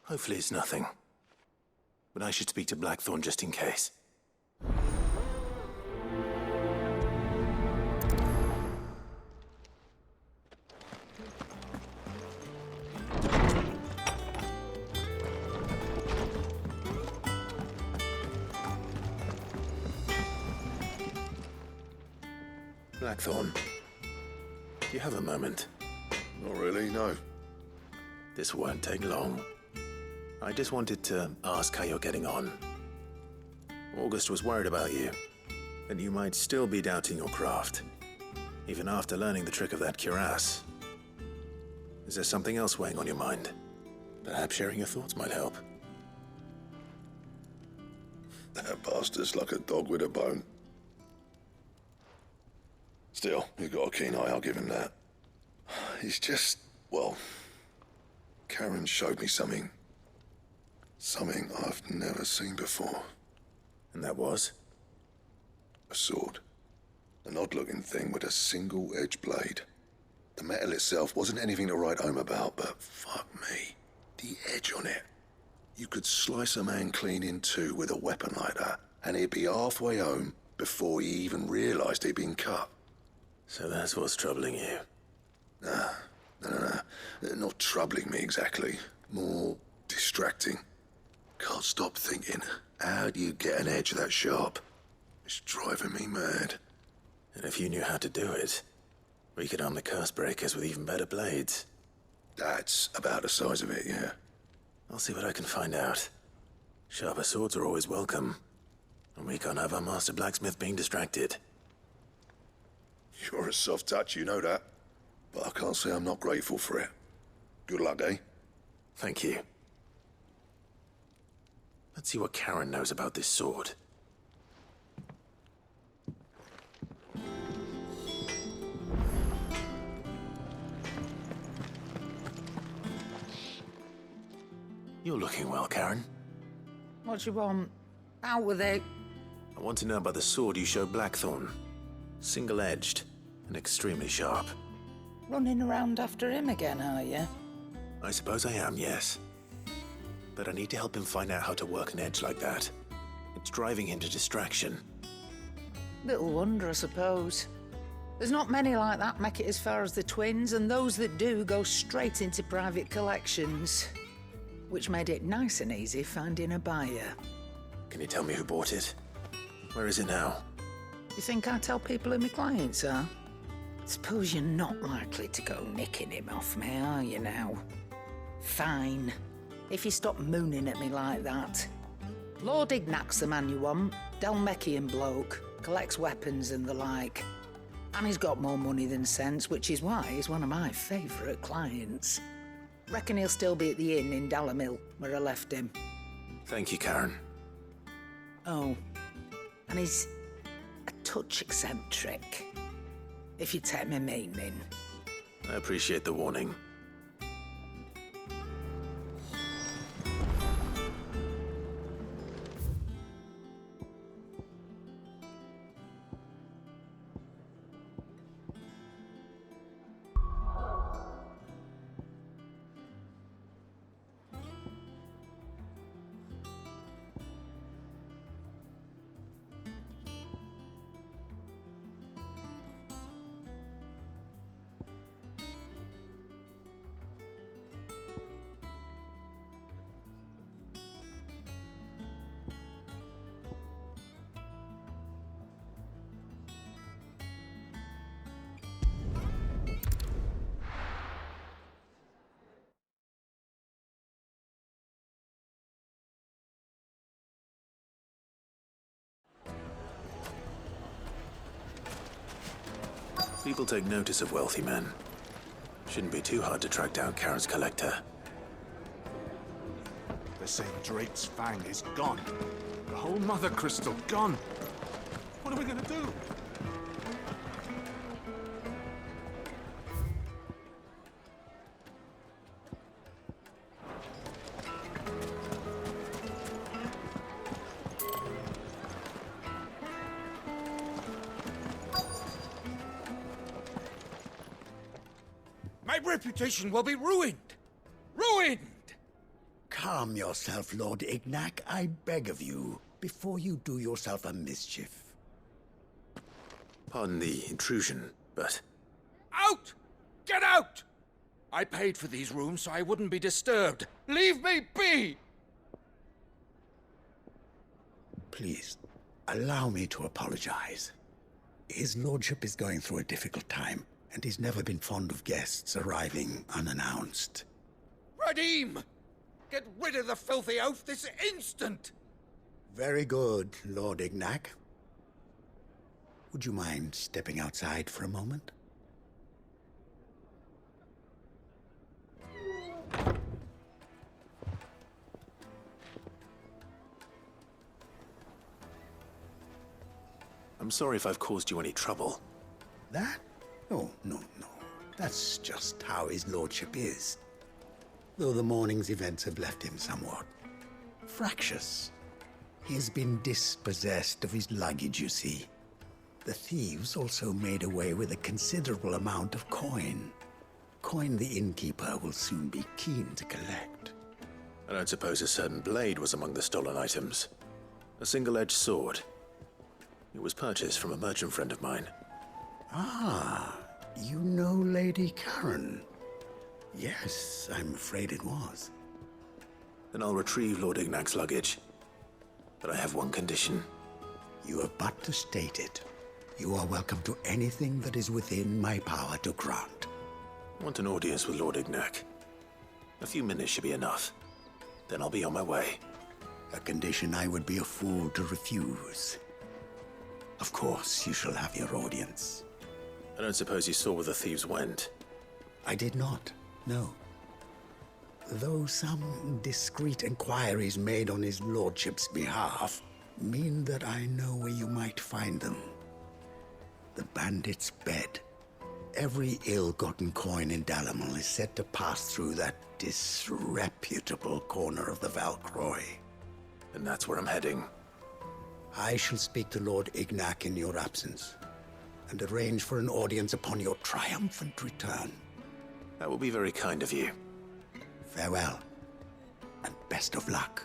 Hopefully it's nothing. But I should speak to Blackthorn just in case. Blackthorn, do you have a moment? Not really, no. This won't take long. I just wanted to ask how you're getting on. August was worried about you, that you might still be doubting your craft, even after learning the trick of that cuirass. Is there something else weighing on your mind? Perhaps sharing your thoughts might help. That bastard's like a dog with a bone. Still, you've got a keen eye, I'll give him that. He's just, well, Karen showed me something. Something I've never seen before. And that was? A sword. An odd-looking thing with a single-edged blade. The metal itself wasn't anything to write home about, but fuck me. The edge on it. You could slice a man clean in two with a weapon like that, and he'd be halfway home before he even realized he'd been cut. So that's what's troubling you? Nah. Not troubling me exactly. More distracting. Can't stop thinking, how do you get an edge that sharp? It's driving me mad. And if you knew how to do it, we could arm the curse breakers with even better blades. That's about the size of it, yeah. I'll see what I can find out. Sharper swords are always welcome. And we can't have our master blacksmith being distracted. You're a soft touch, you know that. But I can't say I'm not grateful for it. Good luck, eh? Thank you. Let's see what Karen knows about this sword. You're looking well, Karen. What you want? Out with it. I want to know about the sword you showed Blackthorn. Single-edged and extremely sharp. Running around after him again, are you? I suppose I am, yes. But I need to help him find out how to work an edge like that. It's driving him to distraction. Little wonder, I suppose. There's not many like that make it as far as the twins, and those that do go straight into private collections. Which made it nice and easy finding a buyer. Can you tell me who bought it? Where is it now? You think I tell people who my clients are? Suppose you're not likely to go nicking him off me, are you now? Fine. If you stop mooning at me like that. Lord Ignac's the man you want. Dalmekian bloke. Collects weapons and the like. And he's got more money than sense, which is why he's one of my favourite clients. Reckon he'll still be at the inn in Dalamil, where I left him. Thank you, Karen. Oh, and he's a touch eccentric, if you take my meaning. I appreciate the warning. People take notice of wealthy men. Shouldn't be too hard to track down Karen's collector. They're saying Drake's Fang is gone. The whole Mother Crystal gone. What are we gonna do? My reputation will be ruined! Ruined! calm yourself, Lord Ignac, I beg of you, before you do yourself a mischief. Pardon the intrusion, but Out! Get out! I paid for these rooms so I wouldn't be disturbed. Leave me be! Please, allow me to apologize. His lordship is going through a difficult time, and he's never been fond of guests arriving unannounced. Radim! Get rid of the filthy oaf this instant! Very good, Lord Ignac. Would you mind stepping outside for a moment? I'm sorry if I've caused you any trouble. That? Oh, no. That's just how his lordship is. Though the morning's events have left him somewhat fractious. He has been dispossessed of his luggage, you see. The thieves also made away with a considerable amount of coin. Coin the innkeeper will soon be keen to collect. I don't suppose a certain blade was among the stolen items. A single-edged sword. It was purchased from a merchant friend of mine. Ah, you know Lady Karen. Yes, I'm afraid it was. Then I'll retrieve Lord Ignac's luggage. But I have one condition. You have but to state it. You are welcome to anything that is within my power to grant. I want an audience with Lord Ignac. A few minutes should be enough. Then I'll be on my way. A condition I would be a fool to refuse. Of course, you shall have your audience. I don't suppose you saw where the thieves went. I did not, no. Though some discreet inquiries made on his lordship's behalf mean that I know where you might find them. The bandit's bed. Every ill-gotten coin in Dalamel is said to pass through that disreputable corner of the Valcroy. And that's where I'm heading. I shall speak to Lord Ignac in your absence, and arrange for an audience upon your triumphant return. That will be very kind of you. Farewell, and best of luck.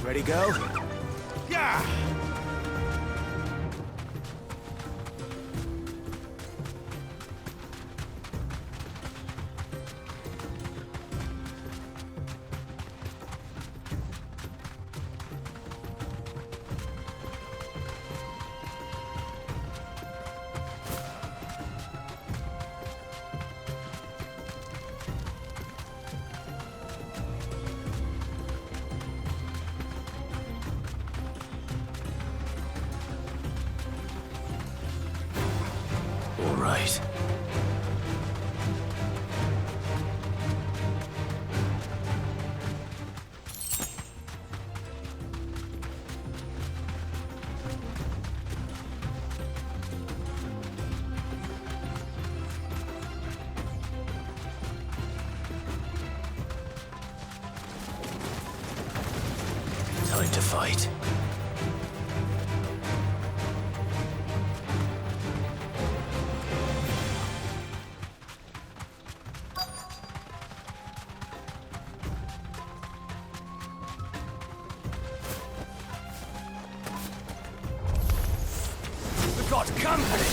Ready, go? Yeah! All right. Time to fight. We've got company!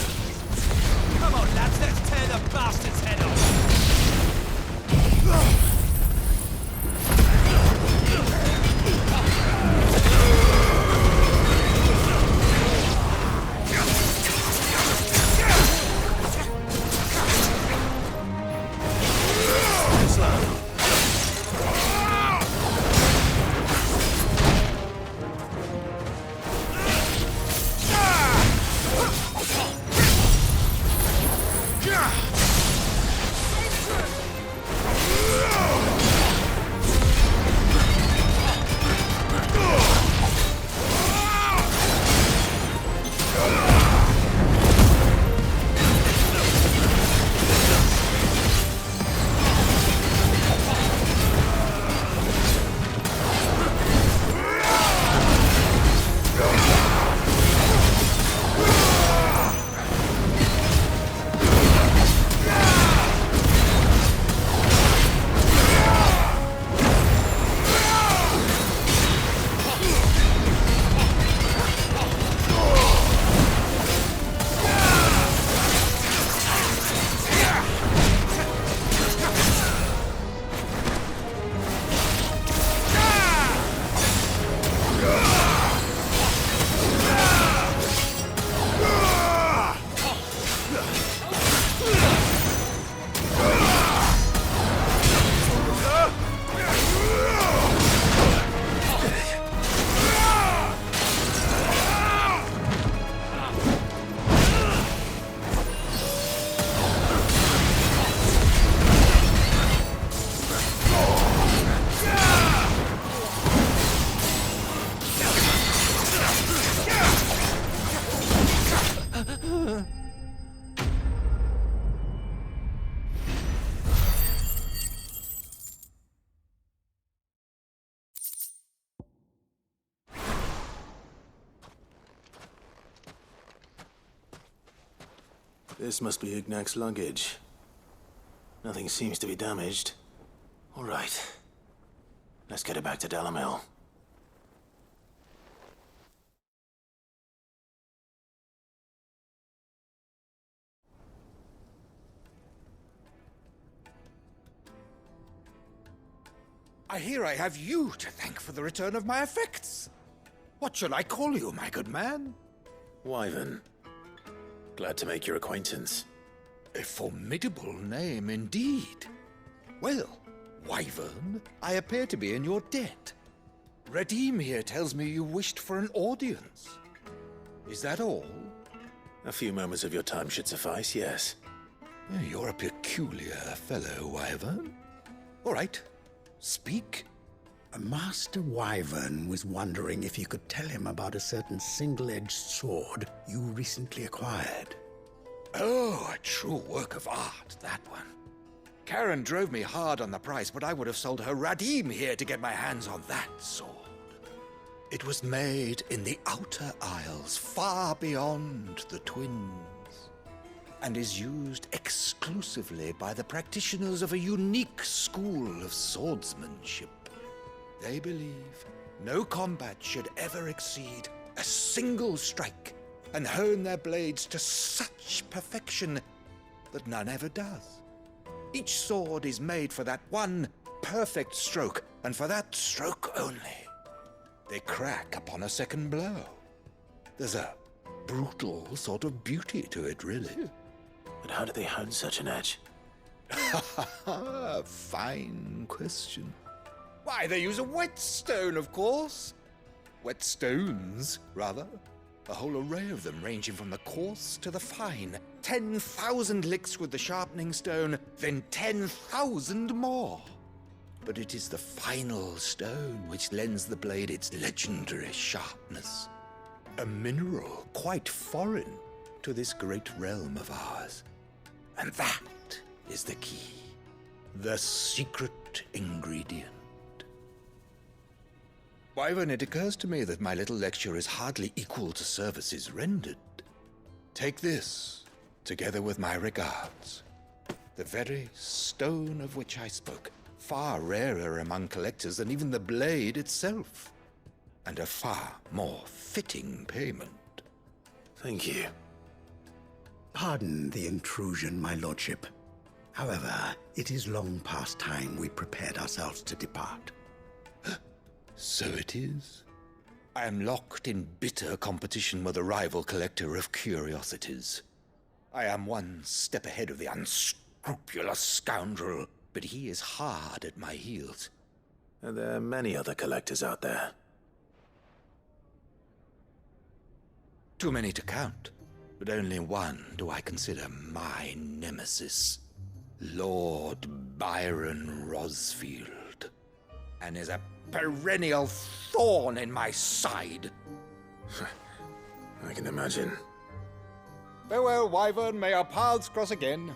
Come on, lads, let's tear the bastard's head off! This must be Ignac's luggage. Nothing seems to be damaged. All right. Let's get it back to Delamil. I hear I have you to thank for the return of my effects. What shall I call you, my good man? Wyvern. Glad to make your acquaintance. A formidable name indeed. Well, Wyvern, I appear to be in your debt. Redeem here tells me you wished for an audience. Is that all? A few moments of your time should suffice, yes. You're a peculiar fellow, Wyvern. All right, speak. Master Wyvern was wondering if you could tell him about a certain single-edged sword you recently acquired. Oh, a true work of art, that one. Karen drove me hard on the price, but I would have sold her Radim here to get my hands on that sword. It was made in the Outer Isles, far beyond the Twins, and is used exclusively by the practitioners of a unique school of swordsmanship. They believe no combat should ever exceed a single strike, and hone their blades to such perfection that none ever does. Each sword is made for that one perfect stroke, and for that stroke only. They crack upon a second blow. There's a brutal sort of beauty to it, really. But how do they hone such an edge? Fine question. Why, they use a whetstone, of course. Whetstones, rather. A whole array of them, ranging from the coarse to the fine. 10,000 licks with the sharpening stone, then 10,000 more. But it is the final stone which lends the blade its legendary sharpness. A mineral quite foreign to this great realm of ours. And that is the key. The secret ingredient. Wyvern, it occurs to me that my little lecture is hardly equal to services rendered. Take this, together with my regards. The very stone of which I spoke, far rarer among collectors than even the blade itself, and a far more fitting payment. Thank you. Pardon the intrusion, my lordship. However, it is long past time we prepared ourselves to depart. So it is. I am locked in bitter competition with a rival collector of curiosities. I am one step ahead of the unscrupulous scoundrel, but he is hard at my heels. Are there many other collectors out there? Too many to count, but only one do I consider my nemesis. Lord Byron Rosfield, and is a perennial thorn in my side. I can imagine. Farewell, Wyvern. May our paths cross again.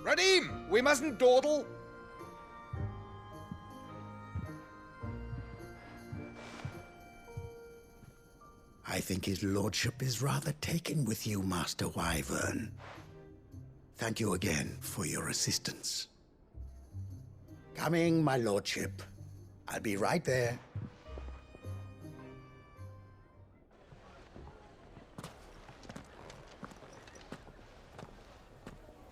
Radim, we mustn't dawdle. I think his lordship is rather taken with you, Master Wyvern. Thank you again for your assistance. Coming, my lordship. I'll be right there.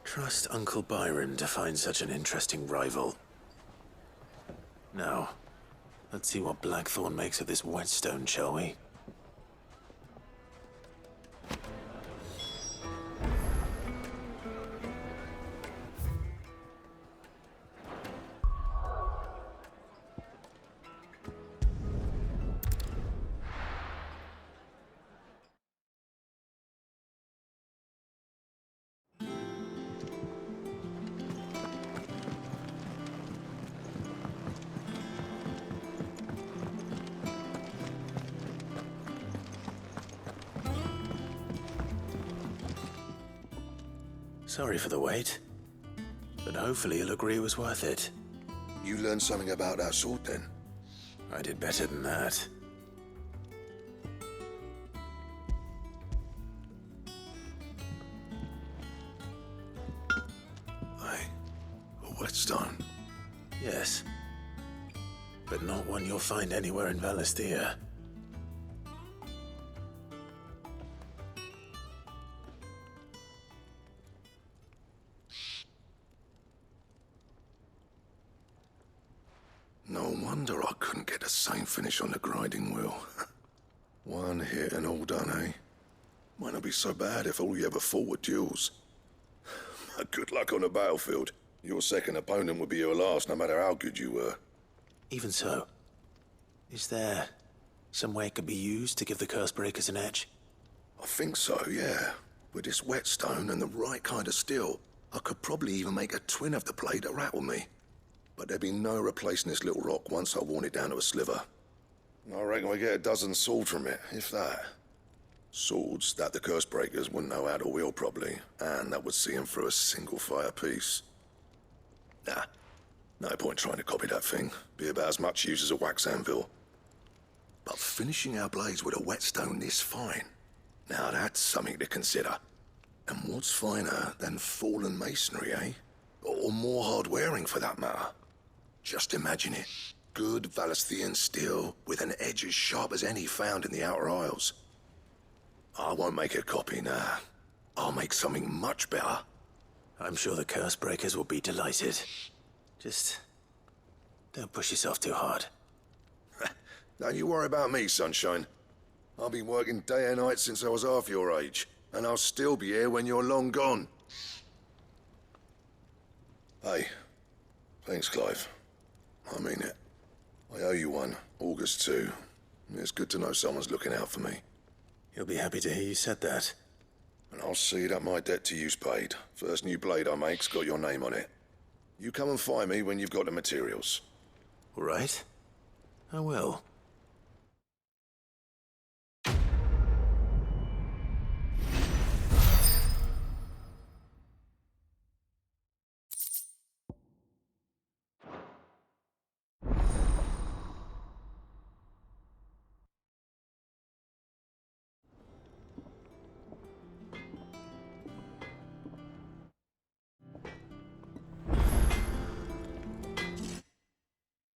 Trust Uncle Byron to find such an interesting rival. Now, let's see what Blackthorn makes of this whetstone, shall we? Sorry for the wait, but hopefully you'll agree it was worth it. You learned something about that sword then? I did better than that. whetstone. Yes. But not one you'll find anywhere in Valisthea. No wonder I couldn't get the same finish on the grinding wheel. One hit and all done, eh? Might not be so bad if all you ever fought were duels. Good luck on the battlefield. Your second opponent would be your last, no matter how good you were. Even so, is there some way it could be used to give the Cursebreakers an edge? I think so, yeah. With this whetstone and the right kind of steel, I could probably even make a twin of the blade that rattled me. But there'd be no replacing this little rock once I worn it down to a sliver. I reckon we get a dozen swords from it, if that. Swords that the Cursebreakers wouldn't know how to wield properly, and that would see them through a single fire piece. Nah, no point trying to copy that thing. Be about as much use as a wax anvil. But finishing our blades with a whetstone this fine, now that's something to consider. And what's finer than fallen masonry, eh? Or more hard-wearing, for that matter. Just imagine it. Good Valisthean steel with an edge as sharp as any found in the Outer Isles. I won't make a copy, nah. I'll make something much better. I'm sure the Cursebreakers will be delighted. Just don't push yourself too hard. Don't you worry about me, Sunshine. I've been working day and night since I was half your age, and I'll still be here when you're long gone. Hey, thanks, Clive. I mean it. I owe you one, August too. It's good to know someone's looking out for me. He'll be happy to hear you said that. And I'll see that my debt to you's paid. First new blade I make's got your name on it. You come and find me when you've got the materials. All right. I will.